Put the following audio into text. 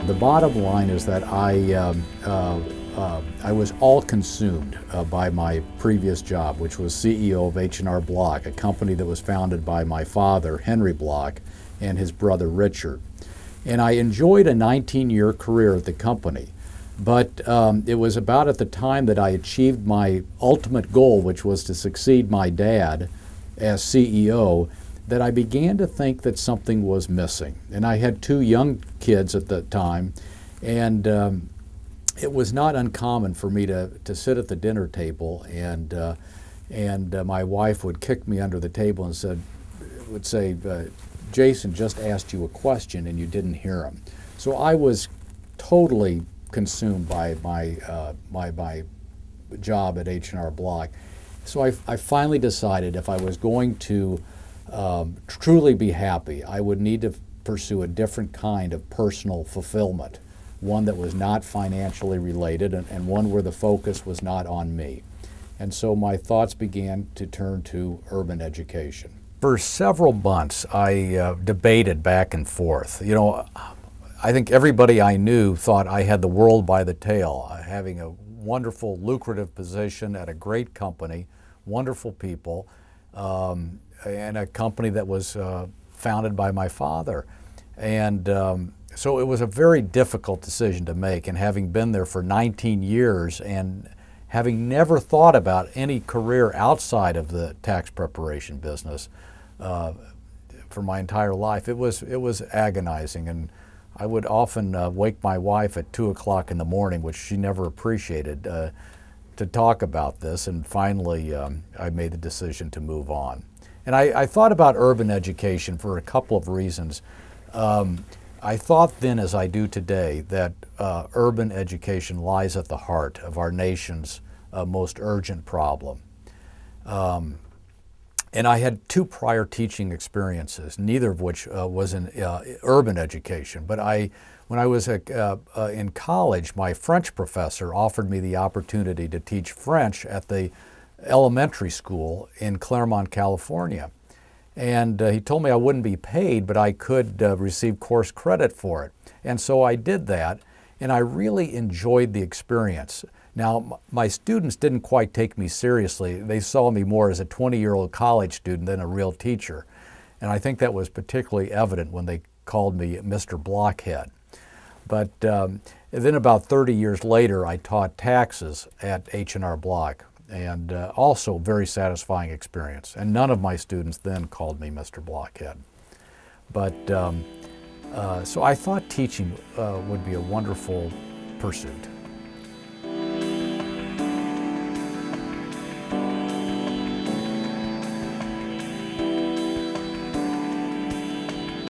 The bottom line is that I was all consumed by my previous job, which was CEO of H&R Bloch, a company that was founded by my father, Henry Bloch, and his brother, Richard. And I enjoyed a 19-year career at the company. But it was about at the time that I achieved my ultimate goal, which was to succeed my dad as CEO, that I began to think that something was missing. And I had two young kids at the time, and it was not uncommon for me to sit at the dinner table, and my wife would kick me under the table and would say, Jason just asked you a question and you didn't hear him. So I was totally consumed by my job at H&R Bloch. So I finally decided if I was going to truly be happy, I would need to pursue a different kind of personal fulfillment, one that was not financially related and one where the focus was not on me. And so my thoughts began to turn to urban education. For several months, I debated back and forth. You know, I think everybody I knew thought I had the world by the tail, having a wonderful, lucrative position at a great company, wonderful people, and a company that was founded by my father. And so it was a very difficult decision to make, and having been there for 19 years and having never thought about any career outside of the tax preparation business for my entire life, it was agonizing. And I would often wake my wife at 2 o'clock in the morning, which she never appreciated, to talk about this. And finally, I made the decision to move on. And I thought about urban education for a couple of reasons. I thought then, as I do today, that urban education lies at the heart of our nation's most urgent problem. And I had two prior teaching experiences, neither of which was in urban education. But when I was in college, my French professor offered me the opportunity to teach French at the elementary school in Claremont, California. And he told me I wouldn't be paid, but I could receive course credit for it. And so I did that, and I really enjoyed the experience. Now, my students didn't quite take me seriously. They saw me more as a 20-year-old college student than a real teacher. And I think that was particularly evident when they called me Mr. Blockhead. But then about 30 years later, I taught taxes at H&R Bloch, and also very satisfying experience. And none of my students then called me Mr. Blockhead. But so I thought teaching would be a wonderful pursuit.